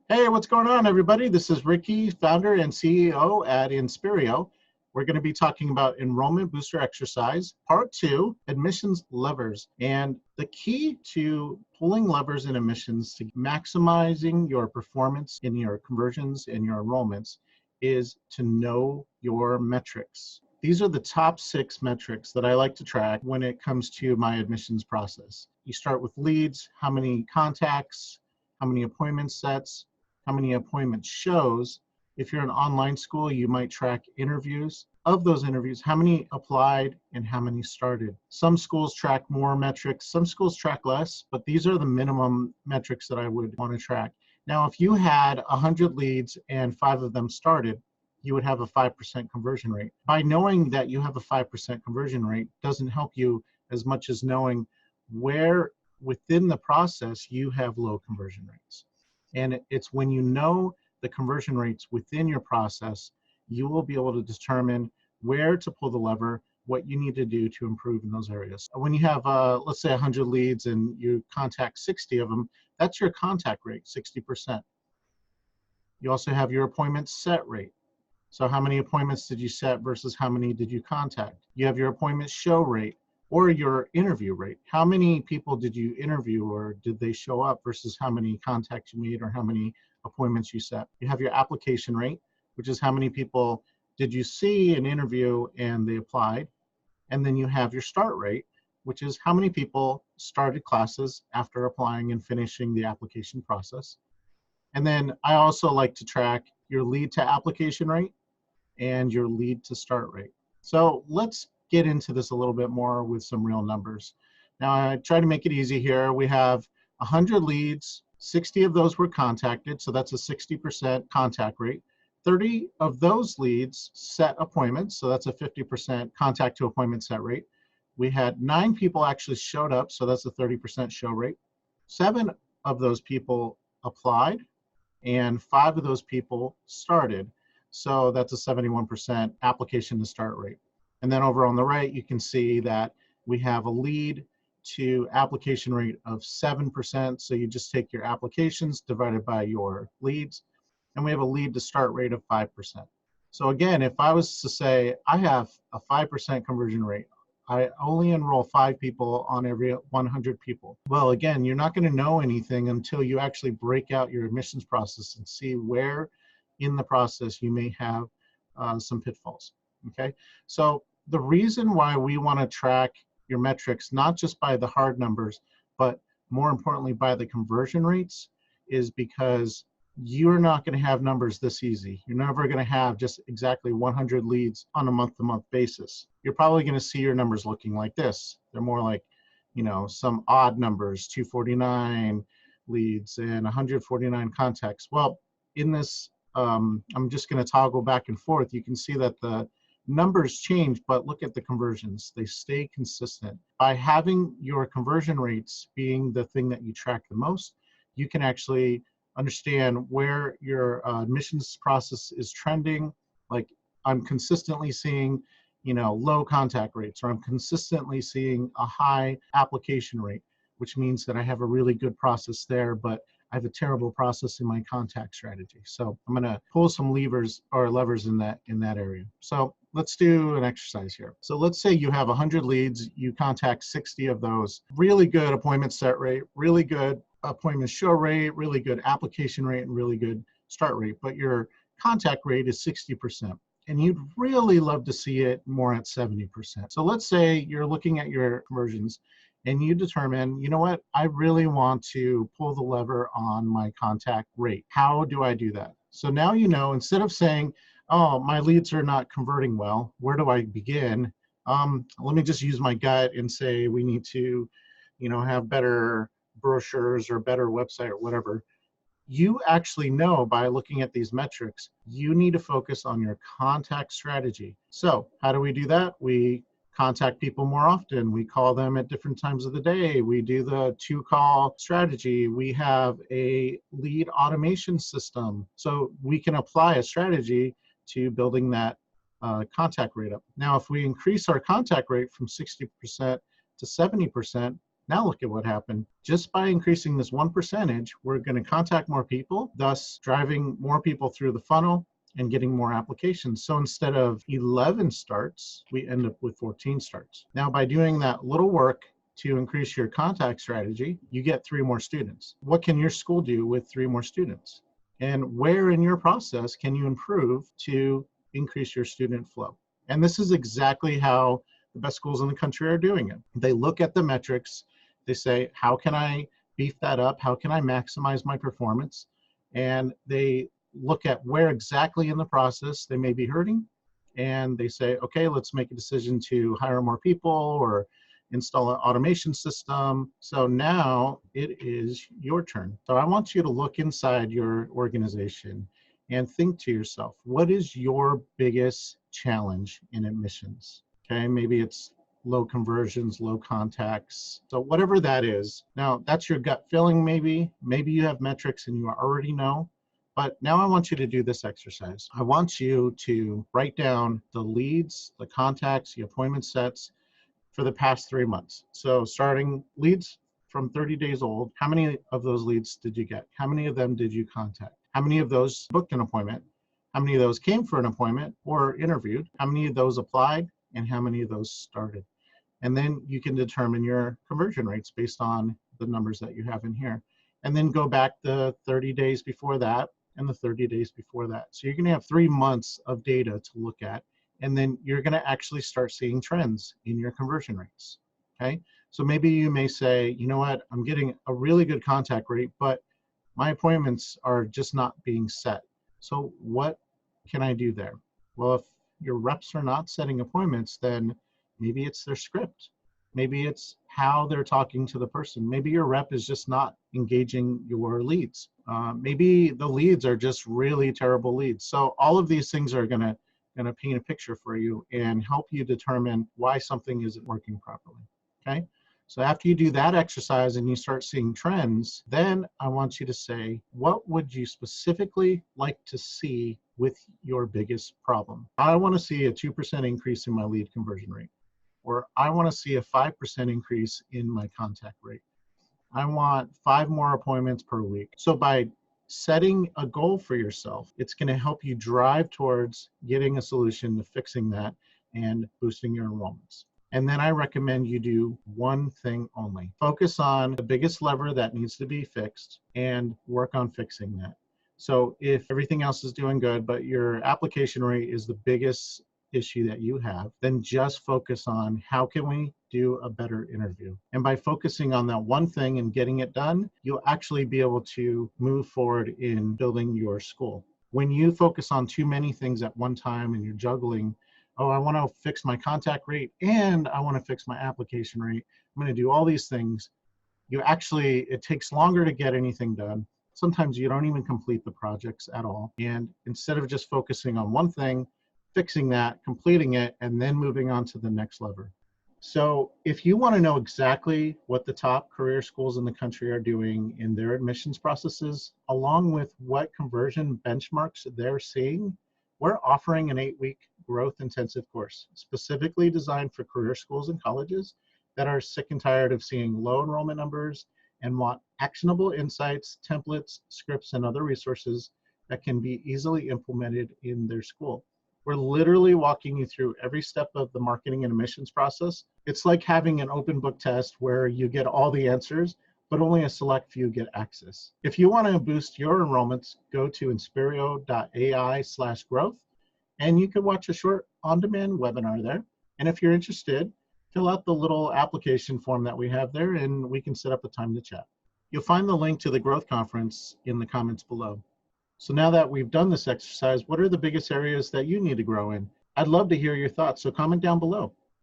Hey, what's going on, everybody? This is Ricky, founder and CEO at Inspirio. We're going to be talking about enrollment booster exercise, part 2, admissions levers. And the key to pulling levers in admissions to maximizing your performance in your conversions and your enrollments is to know your metrics. These are the top 6 metrics that I like to track when it comes to my admissions process. You start with leads, how many contacts, how many appointment sets, how many appointment shows. If you're an online school, you might track interviews. Of those interviews, how many applied and how many started. Some schools track more metrics, some schools track less, but these are the minimum metrics that I would want to track. Now, if you had 100 leads and 5 of them started, you would have a 5% conversion rate. By knowing that you have a 5% conversion rate doesn't help you as much as knowing where within the process you have low conversion rates. And it's when you know the conversion rates within your process, you will be able to determine where to pull the lever, what you need to do to improve in those areas. When you have, let's say 100 leads and you contact 60 of them, that's your contact rate, 60%. You also have your appointment set rate. So how many appointments did you set versus how many did you contact? You have your appointment show rate or your interview rate. How many people did you interview or did they show up versus how many contacts you made or how many appointments you set? You have your application rate, which is how many people did you see an interview and they applied. And then you have your start rate, which is how many people started classes after applying and finishing the application process. And then I also like to track your lead to application rate and your lead to start rate. So let's get into this a little bit more with some real numbers. Now I try to make it easy here. We have 100 leads, 60 of those were contacted, so that's a 60% contact rate. 30 of those leads set appointments, so that's a 50% contact to appointment set rate. We had 9 people actually showed up, so that's a 30% show rate. 7 of those people applied, and 5 of those people started. So that's a 71% application to start rate. And then over on the right, you can see that we have a lead to application rate of 7%. So you just take your applications divided by your leads, and we have a lead to start rate of 5%. So again, if I was to say I have a 5% conversion rate, I only enroll 5 people on every 100 people. Well, again, you're not going to know anything until you actually break out your admissions process and see where in the process you may have some pitfalls. Okay, so the reason why we want to track your metrics, not just by the hard numbers, but more importantly by the conversion rates, is because you're not going to have numbers this easy. You're never going to have just exactly 100 leads on a month-to-month basis. You're probably going to see your numbers looking like this. They're more like, you know, some odd numbers, 249 leads and 149 contacts. Well, in this, I'm just going to toggle back and forth. You can see that the numbers change, but look at the conversions. They stay consistent. By having your conversion rates being the thing that you track the most, you can actually understand where your admissions process is trending. Like I'm consistently seeing, you know, low contact rates, or I'm consistently seeing a high application rate, which means that I have a really good process there, but I have a terrible process in my contact strategy. So I'm going to pull some levers in that area. So let's do an exercise here. So let's say you have 100 leads, you contact 60 of those. Really good appointment set rate, really good appointment show rate, really good application rate, and really good start rate. But your contact rate is 60%. And you'd really love to see it more at 70%. So let's say you're looking at your conversions and you determine, you know what, I really want to pull the lever on my contact rate. How do I do that? So now you know, instead of saying, oh, my leads are not converting well, where do I begin? Let me just use my gut and say we need to, you know, have better brochures or better website or whatever. You actually know by looking at these metrics, you need to focus on your contact strategy. So how do we do that? We contact people more often. We call them at different times of the day. We do the 2-call strategy. We have a lead automation system. So we can apply a strategy to building that contact rate up. Now, if we increase our contact rate from 60% to 70%, Now look at what happened. Just by increasing this 1%, we're going to contact more people, thus driving more people through the funnel and getting more applications. So instead of 11 starts, we end up with 14 starts. Now, by doing that little work to increase your contact strategy, you get 3 more students. What can your school do with 3 more students? And where in your process can you improve to increase your student flow? And this is exactly how the best schools in the country are doing it. They look at the metrics, they say, how can I beef that up? How can I maximize my performance? And they look at where exactly in the process they may be hurting, and they say, okay, let's make a decision to hire more people or install an automation system. So now it is your turn. So I want you to look inside your organization and think to yourself, what is your biggest challenge in admissions? Okay, maybe it's low conversions, low contacts. So whatever that is, now that's your gut feeling maybe. Maybe you have metrics and you already know. But now I want you to do this exercise. I want you to write down the leads, the contacts, the appointment sets for the past 3 months. So starting leads from 30 days old, how many of those leads did you get? How many of them did you contact? How many of those booked an appointment? How many of those came for an appointment or interviewed? How many of those applied? And how many of those started? And then you can determine your conversion rates based on the numbers that you have in here. And then go back the 30 days before that and the 30 days before that. So you're going to have 3 months of data to look at, and then you're going to actually start seeing trends in your conversion rates. Okay, so maybe you may say, you know what, I'm getting a really good contact rate, but my appointments are just not being set. So what can I do there? Well, if your reps are not setting appointments, then maybe it's their script. Maybe it's how they're talking to the person. Maybe your rep is just not engaging your leads. Maybe the leads are just really terrible leads. So all of these things are gonna paint a picture for you and help you determine why something isn't working properly, okay? So after you do that exercise and you start seeing trends, then I want you to say, what would you specifically like to see with your biggest problem? I want to see a 2% increase in my lead conversion rate, or I want to see a 5% increase in my contact rate. I want 5 more appointments per week. So by setting a goal for yourself, it's going to help you drive towards getting a solution to fixing that and boosting your enrollments. And then I recommend you do one thing only. Focus on the biggest lever that needs to be fixed and work on fixing that. So if everything else is doing good, but your application rate is the biggest issue that you have, then just focus on how can we do a better interview. And by focusing on that one thing and getting it done, you'll actually be able to move forward in building your school. When you focus on too many things at one time and you're juggling, oh, I want to fix my contact rate and I want to fix my application rate, I'm going to do all these things, it takes longer to get anything done. Sometimes you don't even complete the projects at all. And instead of just focusing on one thing, fixing that, completing it, and then moving on to the next lever. So if you want to know exactly what the top career schools in the country are doing in their admissions processes, along with what conversion benchmarks they're seeing, we're offering an 8-week growth intensive course specifically designed for career schools and colleges that are sick and tired of seeing low enrollment numbers and want actionable insights, templates, scripts, and other resources that can be easily implemented in their school. We're literally walking you through every step of the marketing and admissions process. It's like having an open book test where you get all the answers, but only a select few get access. If you want to boost your enrollments, go to inspirio.ai/growth, and you can watch a short on-demand webinar there. And if you're interested, fill out the little application form that we have there, and we can set up a time to chat. You'll find the link to the growth conference in the comments below. So now that we've done this exercise, what are the biggest areas that you need to grow in? I'd love to hear your thoughts, so comment down below.